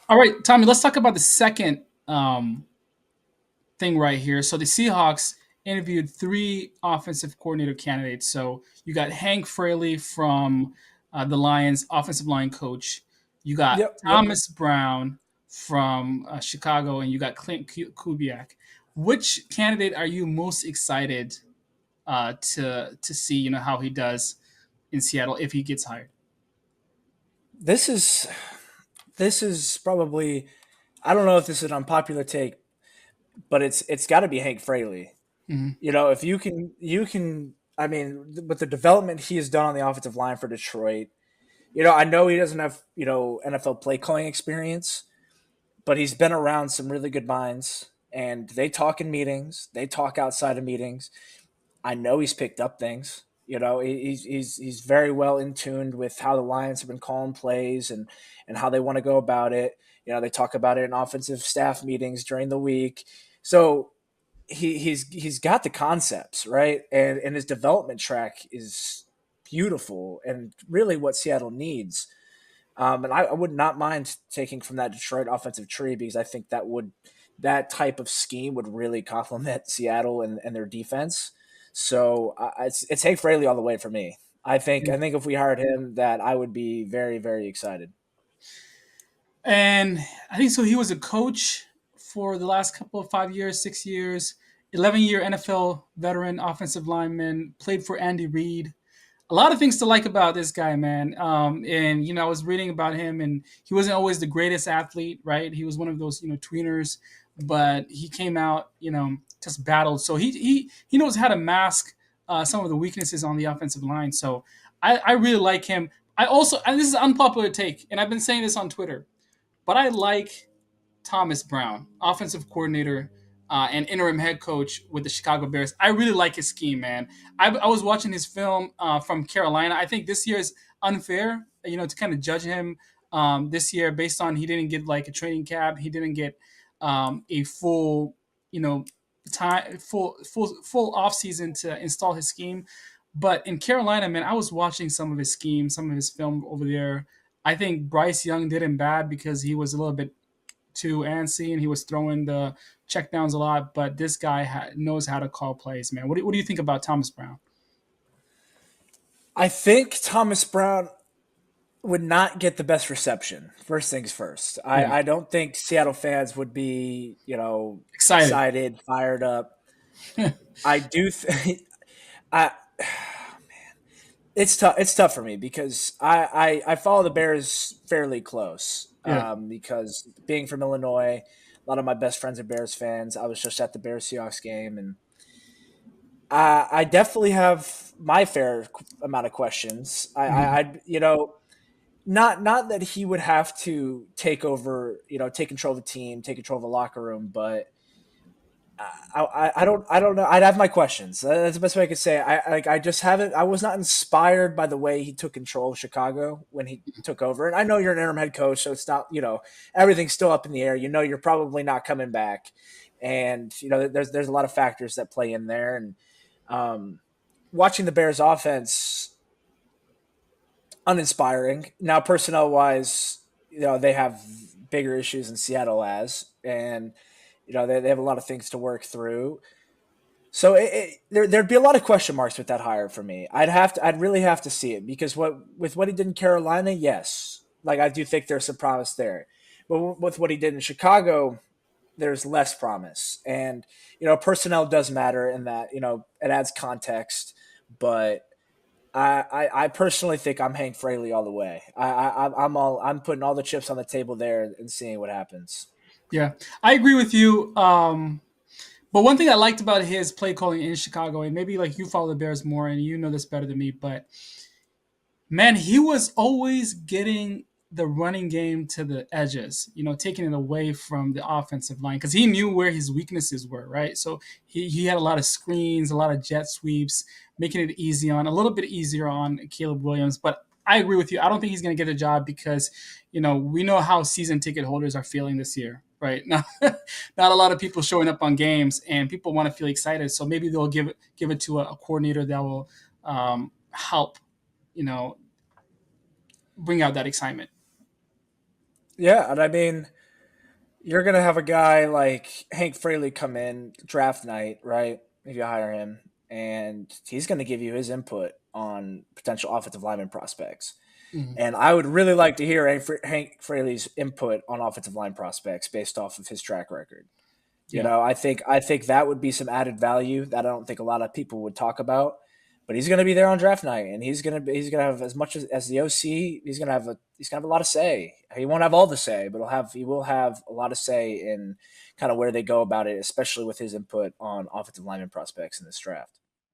All right, Tommy, let's talk about the second thing right here. So the Seahawks interviewed three offensive coordinator candidates. So you got Hank Fraley from the Lions, offensive line coach. You got Yep, yep. Thomas Brown from Chicago, and you got Clint Kubiak. Which candidate are you most excited to see? You know how he does in Seattle if he gets hired. This is this is probably, I don't know if this is an unpopular take, but it's got to be Hank Fraley. Mm-hmm. If you can. I mean, with the development he has done on the offensive line for Detroit, I know he doesn't have NFL play calling experience, but he's been around some really good minds, and they talk in meetings, they talk outside of meetings. I know he's picked up things. He's very well in tuned with how the Lions have been calling plays and how they want to go about it. They talk about it in offensive staff meetings during the week. So he's got the concepts right, and his development track is beautiful and really what Seattle needs. And I would not mind taking from that Detroit offensive tree because I think that type of scheme would really complement Seattle and their defense. So it's Hank Fraley all the way for me. I think if we hired him, that I would be very very excited. And I think so. He was a coach for the last couple of 5 years, 6 years, 11-year NFL veteran offensive lineman, played for Andy Reid. A lot of things to like about this guy, man. And I was reading about him, and he wasn't always the greatest athlete, right? He was one of those, tweeners, but he came out, just battled. So he knows how to mask some of the weaknesses on the offensive line. So I really like him. I also, and this is an unpopular take, and I've been saying this on Twitter, but I like Thomas Brown, offensive coordinator and interim head coach with the Chicago Bears. I really like his scheme, man. I was watching his film from Carolina. I think this year is unfair, to kind of judge him this year based on he didn't get like a training camp. He didn't get a full, full off season to install his scheme. But in Carolina, man, I was watching some of his schemes, some of his film over there. I think Bryce Young did him bad because he was a little bit too antsy and he was throwing the checkdowns a lot. But this guy knows how to call plays, man. What do you think about Thomas Brown? I think Thomas Brown would not get the best reception. First things first. I, Yeah, I don't think Seattle fans would be, excited. excited, fired up. I do. I It's tough. It's tough for me because I follow the Bears fairly close. Yeah. Because being from Illinois, a lot of my best friends are Bears fans. I was just at the Bears Seahawks game, and I definitely have my fair amount of questions. Mhm. Not that he would have to take over, take control of the team, take control of the locker room, but I don't know. I'd have my questions. That's the best way I could say it. I just haven't. I was not inspired by the way he took control of Chicago when he took over. And I know you're an interim head coach, so it's not, everything's still up in the air. You're probably not coming back, and there's a lot of factors that play in there. And watching the Bears offense, uninspiring. Now personnel wise, they have bigger issues than Seattle has, and they have a lot of things to work through. So there'd be a lot of question marks with that hire for me. I'd really have to see it because what he did in Carolina, yes, like I do think there's some promise there, but with what he did in Chicago, there's less promise. And personnel does matter in that it adds context, but I personally think I'm Hank Fraley all the way. I'm putting all the chips on the table there and seeing what happens. Yeah, I agree with you. But one thing I liked about his play calling in Chicago, and maybe like you follow the Bears more and you know this better than me, but man, he was always getting the running game to the edges, taking it away from the offensive line because he knew where his weaknesses were, right? So he had a lot of screens, a lot of jet sweeps, making it a little bit easier on Caleb Williams. But I agree with you. I don't think he's going to get a job because, we know how season ticket holders are feeling this year, right? Not a lot of people showing up on games, and people want to feel excited. So maybe they'll give it to a coordinator that will help, you know, bring out that excitement. Yeah, and I mean, you're gonna have a guy like Hank Fraley come in draft night, right? If you hire him, and he's gonna give you his input on potential offensive lineman prospects. Mhm. And I would really like to hear Hank Fraley's input on offensive line prospects based off of his track record. You Yeah. know, I think that would be some added value that I don't think a lot of people would talk about. But he's going to be there on draft night, and he's gonna have as much as the OC. He's gonna have a lot of say. He won't have all the say, but he will have a lot of say in kind of where they go about it, especially with his input on offensive lineman prospects in this draft.